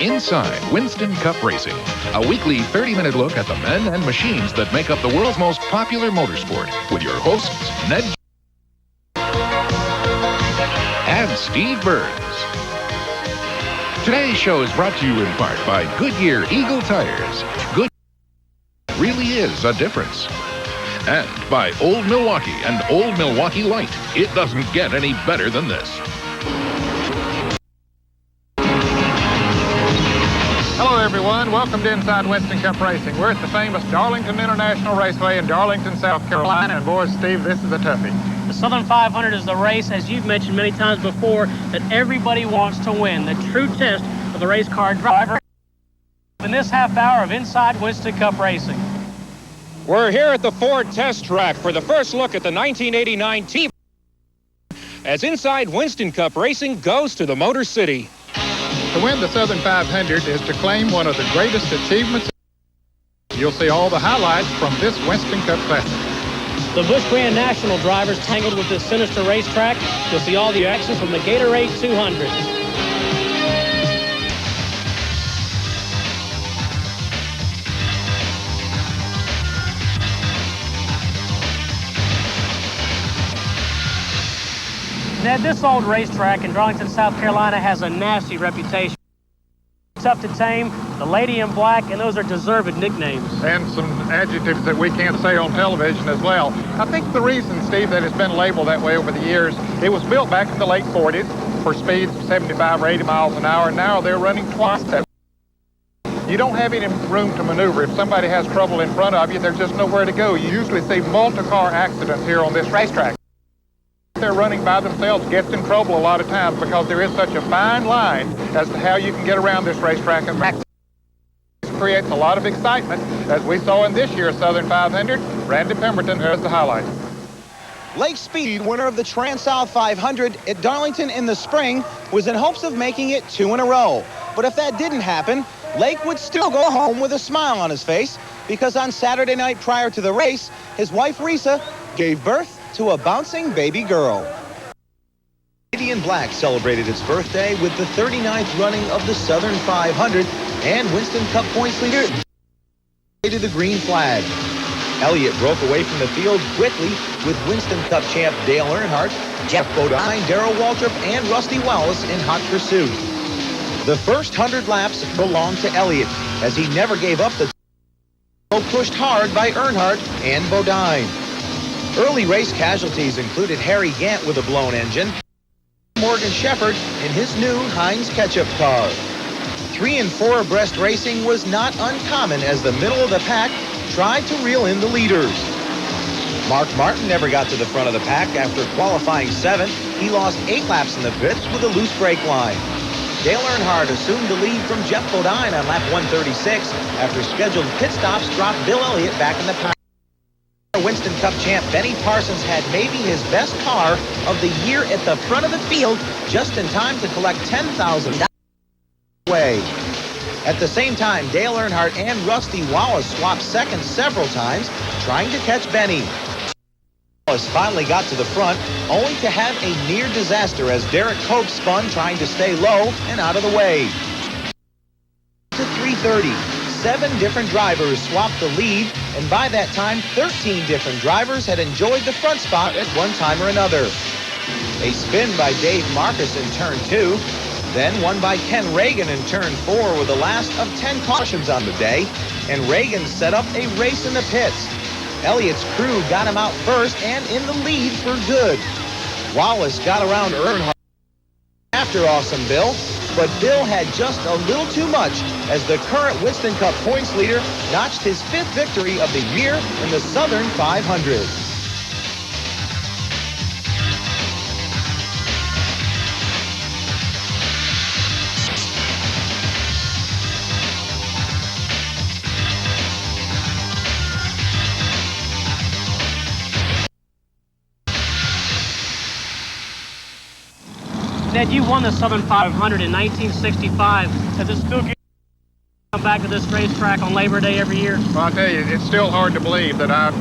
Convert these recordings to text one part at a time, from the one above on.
Inside Winston Cup Racing, a weekly 30-minute look at the men and machines that make up the world's most popular motorsport, with your hosts, Ned and Steve Burns. Today's show is brought to you in part by Goodyear Eagle Tires. Good really is a difference. And by Old Milwaukee and Old Milwaukee Light. It doesn't get any better than this. Hello, everyone. Welcome to Inside Winston Cup Racing. We're at the famous Darlington International Raceway in Darlington, South Carolina. And boy, Steve, this is a toughie. The Southern 500 is the race, as you've mentioned many times before, that everybody wants to win. The true test of the race car driver in this half hour of Inside Winston Cup Racing. We're here at the Ford test track for the first look at the 1989 team as Inside Winston Cup Racing goes to the Motor City. To win the Southern 500 is to claim one of the greatest achievements. You'll see all the highlights from this Winston Cup Classic. The Busch Grand National drivers tangled with this sinister racetrack. You'll see all the action from the Gatorade 200. Ned, this old racetrack in Darlington, South Carolina has a nasty reputation. Tough to tame, the Lady in Black, and those are deserved nicknames. And some adjectives that we can't say on television as well. I think the reason, Steve, that it's been labeled that way over the years, it was built back in the late 40s for speeds of 75 or 80 miles an hour, and now they're running twice that. You don't have any room to maneuver. If somebody has trouble in front of you, there's just nowhere to go. You usually see multi-car accidents here on this racetrack. They're running by themselves gets in trouble a lot of times because there is such a fine line as to how you can get around this racetrack, and this creates a lot of excitement, as we saw in this year's Southern 500. Randy Pemberton has the highlight. Lake Speed, winner of the Trans-South 500 at Darlington in the spring, was in hopes of making it 2 in a row. But if that didn't happen, Lake would still go home with a smile on his face, because on Saturday night prior to the race, his wife Risa gave birth to a bouncing baby girl. Lady in Black celebrated its birthday with the 39th running of the Southern 500, and Winston Cup points leader to the green flag. Elliott broke away from the field quickly with Winston Cup champ Dale Earnhardt, Jeff Bodine, Darrell Waltrip, and Rusty Wallace in hot pursuit. The first 100 laps belonged to Elliott, as he never gave up the pushed hard by Earnhardt and Bodine. Early race casualties included Harry Gant with a blown engine, Morgan Shepherd in his new Heinz ketchup car. 3 and 4 abreast racing was not uncommon as the middle of the pack tried to reel in the leaders. Mark Martin never got to the front of the pack after qualifying 7th. He lost 8 laps in the pits with a loose brake line. Dale Earnhardt assumed the lead from Jeff Bodine on lap 136 after scheduled pit stops dropped Bill Elliott back in the pack. Winston Cup champ Benny Parsons had maybe his best car of the year at the front of the field, just in time to collect $10,000 away. At the same time, Dale Earnhardt and Rusty Wallace swapped seconds several times, trying to catch Benny. Wallace finally got to the front, only to have a near disaster as Derek Cope spun trying to stay low and out of the way. To 330. 7 different drivers swapped the lead, and by that time, 13 different drivers had enjoyed the front spot at one time or another. A spin by Dave Marcus in turn 2, then one by Ken Reagan in turn 4 were the last of 10 cautions on the day, and Reagan set up a race in the pits. Elliott's crew got him out first and in the lead for good. Wallace got around Earnhardt after Awesome Bill, but Bill had just a little too much as the current Winston Cup points leader notched his 5th victory of the year in the Southern 500. Ned, you won the Southern 500 in 1965. Does it still get come back to this racetrack on Labor Day every year? Well, I'll tell you, it's still hard to believe that I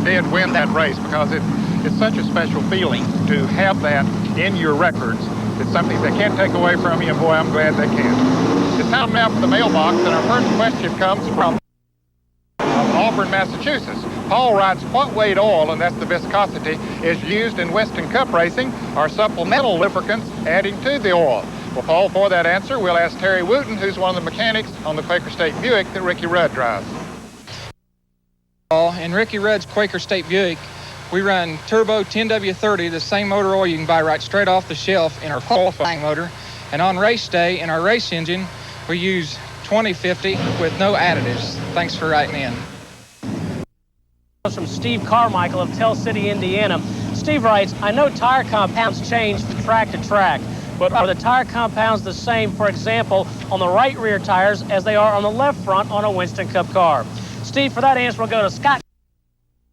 did win that race, because it's such a special feeling to have that in your records. It's something they can't take away from you, and boy, I'm glad they can. It's time now for the mailbox, and our first question comes from Auburn, Massachusetts. Paul writes, what weight oil, and that's the viscosity, is used in Winston Cup racing? Are supplemental lubricants adding to the oil? Well, Paul, for that answer, we'll ask Terry Wooten, who's one of the mechanics on the Quaker State Buick that Ricky Rudd drives. In Ricky Rudd's Quaker State Buick, we run turbo 10W30, the same motor oil you can buy right straight off the shelf in our qualifying motor. And on race day, in our race engine, we use 2050 with no additives. Thanks for writing in. From Steve Carmichael of Tell City, Indiana. Steve writes, I know tire compounds change from track to track, but are the tire compounds the same, for example, on the right rear tires as they are on the left front on a Winston Cup car? Steve, for that answer, we'll go to Scott,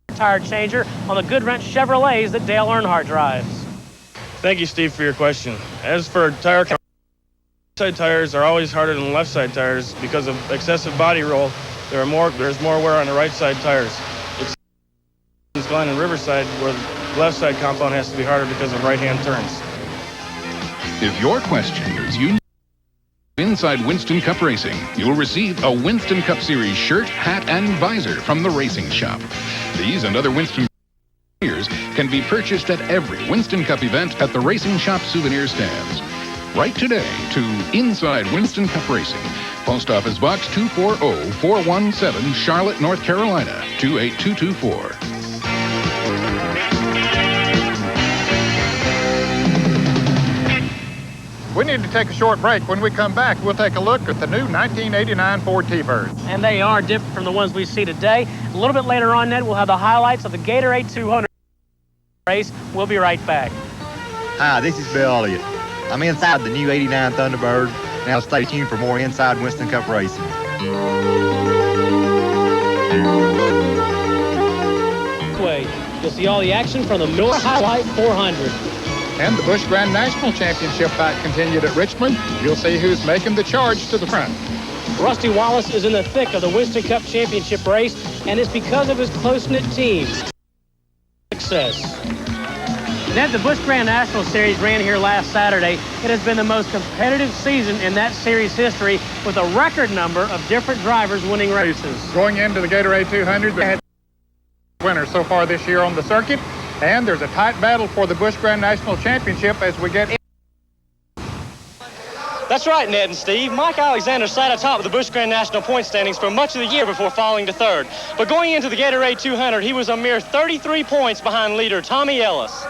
tire changer on the Good Wrench Chevrolets that Dale Earnhardt drives. Thank you, Steve, for your question. As for tire compounds, right side tires are always harder than left side tires because of excessive body roll. There's more wear on the right side tires. It's Glen and Riverside where the left side compound has to be harder because of right-hand turns. If your question is unique Inside Winston Cup Racing, you'll receive a Winston Cup Series shirt, hat, and visor from the racing shop. These and other Winston souvenirs can be purchased at every Winston Cup event at the racing shop souvenir stands. Write today to Inside Winston Cup Racing, Post Office Box 240417, Charlotte, North Carolina, 28224. We need to take a short break. When we come back, we'll take a look at the new 1989 Ford T-Bird. And they are different from the ones we see today. A little bit later on, Ned, we'll have the highlights of the Gatorade 200 race. We'll be right back. Hi, this is Bill Elliott. I'm inside the new 89 Thunderbird. Now stay tuned for more Inside Winston Cup Racing. You'll see all the action from the Miller Highlight 400. And the Busch Grand National Championship fight continued at Richmond. You'll see who's making the charge to the front. Rusty Wallace is in the thick of the Winston Cup Championship race, and it's because of his close-knit team. Success. Ned, the Busch Grand National Series ran here last Saturday. It has been the most competitive season in that series history, with a record number of different drivers winning races. Going into the Gatorade 200, they had winners so far this year on the circuit. And there's a tight battle for the Busch Grand National Championship as we get in. That's right, Ned and Steve. Mike Alexander sat atop of the Busch Grand National point standings for much of the year before falling to third. But going into the Gatorade 200, he was a mere 33 points behind leader Tommy Ellis.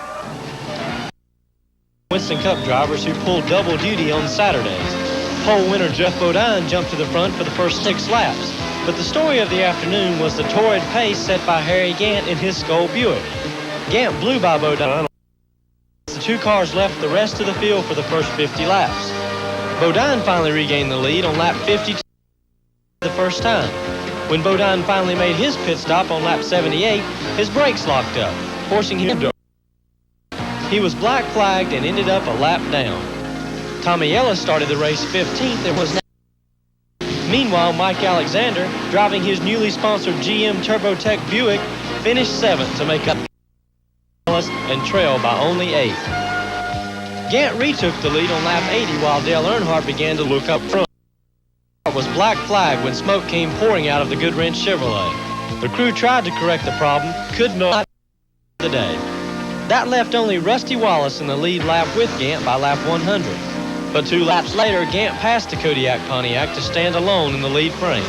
Winston Cup drivers who pulled double duty on Saturdays. Pole winner Jeff Bodine jumped to the front for the first 6 laps. But the story of the afternoon was the torrid pace set by Harry Gant in his Skoll Buick. Gant blew by Bodine. The 2 cars left the rest of the field for the first 50 laps. Bodine finally regained the lead on lap 52 the first time. When Bodine finally made his pit stop on lap 78, his brakes locked up, forcing him to. He was black flagged and ended up a lap down. Tommy Ellis started the race 15th and was. Meanwhile, Mike Alexander, driving his newly sponsored GM TurboTech Buick, finished 7th to make up and trailed by only 8. Gant retook the lead on lap 80 while Dale Earnhardt began to look up front. It was black flag when smoke came pouring out of the Good Wrench Chevrolet. The crew tried to correct the problem, could not the day. That left only Rusty Wallace in the lead lap with Gant by lap 100. But 2 laps later, Gant passed the Kodiak Pontiac to stand alone in the lead frame.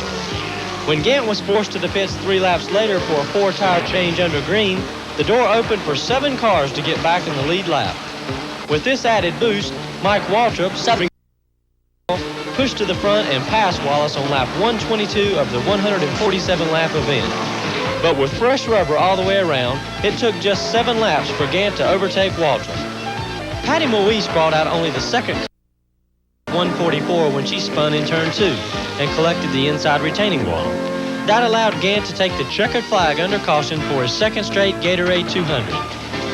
When Gant was forced to the pits 3 laps later for a 4-tire change under green, the door opened for 7 cars to get back in the lead lap. With this added boost, Mike Waltrip pushed to the front and passed Wallace on lap 122 of the 147-lap event. But with fresh rubber all the way around, it took just 7 laps for Gant to overtake Waltrip. Patty Moise brought out only the second 144 when she spun in turn 2 and collected the inside retaining wall. That allowed Gant to take the checkered flag under caution for his 2nd straight Gatorade 200,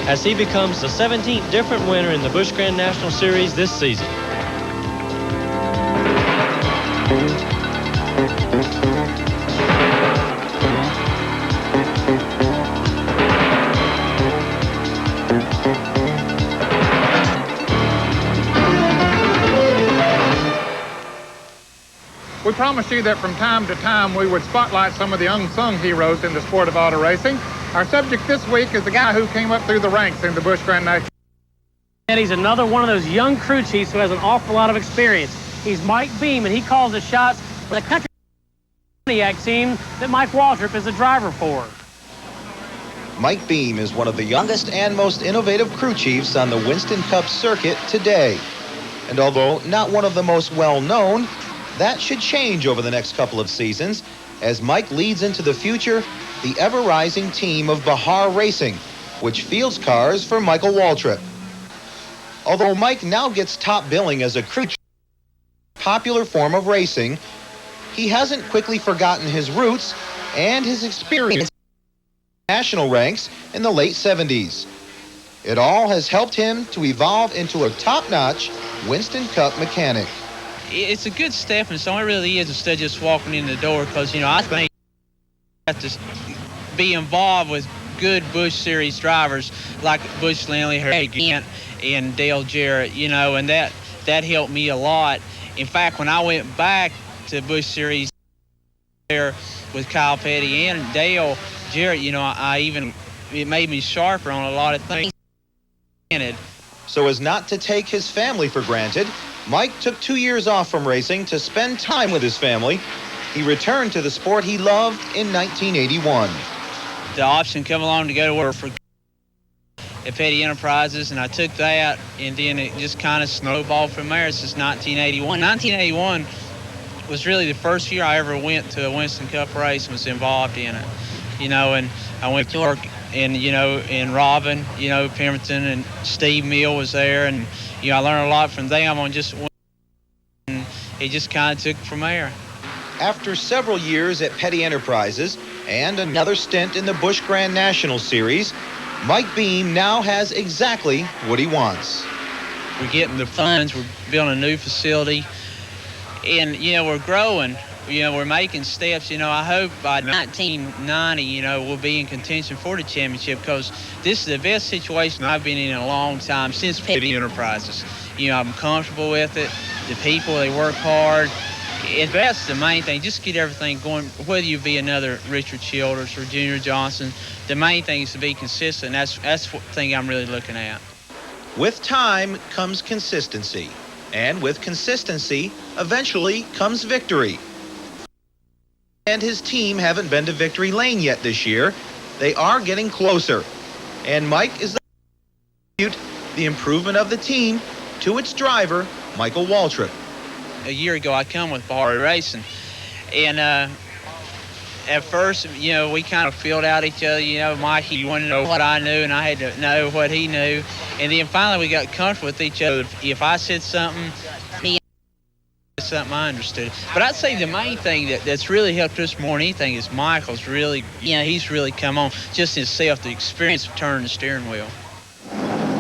as he becomes the 17th different winner in the Busch Grand National Series this season. We promised you that from time to time we would spotlight some of the unsung heroes in the sport of auto racing. Our subject this week is the guy who came up through the ranks in the Busch Grand National. And he's another one of those young crew chiefs who has an awful lot of experience. He's Mike Beam, and he calls the shots for the country Pontiac team that Mike Waltrip is the driver for. Mike Beam is one of the youngest and most innovative crew chiefs on the Winston Cup circuit today. And although not one of the most well-known, that should change over the next couple of seasons as Mike leads into the future the ever-rising team of Bahar Racing, which fields cars for Michael Waltrip. Although Mike now gets top billing as a crew chief, popular form of racing, he hasn't quickly forgotten his roots and his experience in national ranks in the late 70s. It all has helped him to evolve into a top-notch Winston Cup mechanic. It's a good stepping stone. It really is, instead of just walking in the door, because, you know, I think you have to be involved with good Busch Series drivers like Busch Lindley, Harry Gant, and Dale Jarrett, you know, and that helped me a lot. In fact, when I went back to Busch Series there with Kyle Petty and Dale Jarrett, you know, it made me sharper on a lot of things. So as not to take his family for granted, Mike took 2 years off from racing to spend time with his family. He returned to the sport he loved in 1981. The option come along to go to work for at Petty Enterprises, and I took that, and then it just kind of snowballed from there since 1981. 1981 was really the first year I ever went to a Winston Cup race and was involved in it. You know, and I went to work, and, you know, and Robin, you know, Pemberton, and Steve Mill was there, and, you know, I learned a lot from them on just one, and it just kind of took from there. After several years at Petty Enterprises and another stint in the Busch Grand National Series, Mike Beam now has exactly what he wants. We're getting the funds, we're building a new facility, and, you know, we're growing. You know, we're making steps. You know, I hope by 1990, you know, we'll be in contention for the championship, because this is the best situation I've been in a long time since Petty Enterprises. You know, I'm comfortable with it. The people, they work hard. That's the main thing. Just get everything going, whether you be another Richard Childers or Junior Johnson. The main thing is to be consistent. That's the thing I'm really looking at. With time comes consistency. And with consistency, eventually comes victory. And his team haven't been to victory lane yet this year. They are getting closer. And Mike is the improvement of the team to its driver, Michael Waltrip. A year ago, I come with Bahar Racing. And at first, you know, we kind of filled out each other. You know, Mike, he wanted to know what I knew, and I had to know what he knew. And then finally, we got comfortable with each other. If I said something, he said something I understood. But I'd say the main thing that's really helped us more than anything is Michael's really, you know, he's really come on just himself, the experience of turning the steering wheel.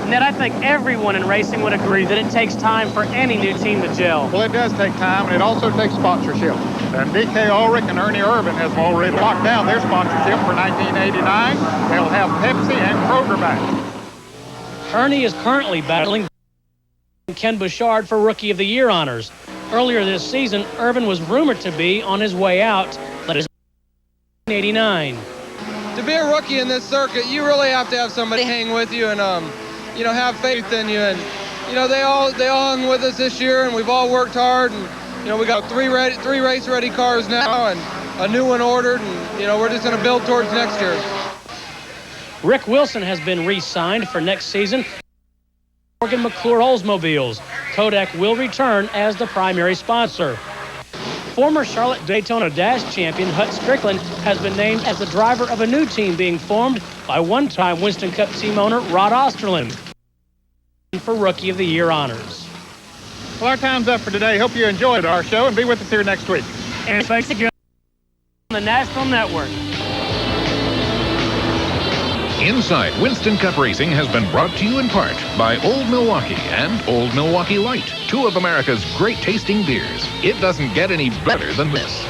Ned, I think everyone in racing would agree that it takes time for any new team to gel. Well, it does take time, and it also takes sponsorship. And DK Ulrich and Ernie Irvin has already locked down their sponsorship for 1989. They'll have Pepsi and Kroger back. Ernie is currently battling Ken Bouchard for Rookie of the Year honors. Earlier this season, Irvin was rumored to be on his way out, but is 1989. To be a rookie in this circuit, you really have to have somebody hang with you and you know, have faith in you. And, you know, they all hung with us this year, and we've all worked hard. And, you know, we got three race-ready cars now and a new one ordered. And, you know, we're just going to build towards next year. Rick Wilson has been re-signed for next season. Morgan McClure Oldsmobiles. Kodak will return as the primary sponsor. Former Charlotte Daytona Dash champion Hut Strickland has been named as the driver of a new team being formed by one-time Winston Cup team owner Rod Osterlund for Rookie of the Year honors. Well, our time's up for today. Hope you enjoyed our show, and be with us here next week. And thanks again on the National Network. Inside Winston Cup Racing has been brought to you in part by Old Milwaukee and Old Milwaukee Light, two of America's great tasting beers. It doesn't get any better than this.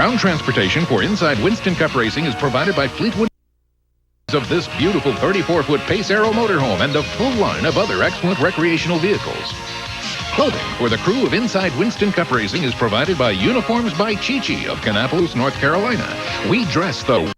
Ground transportation for Inside Winston Cup Racing is provided by Fleetwood of this beautiful 34-foot Pace Aero motorhome and a full line of other excellent recreational vehicles. Clothing for the crew of Inside Winston Cup Racing is provided by Uniforms by Chi-Chi of Kannapolis, North Carolina. We dress the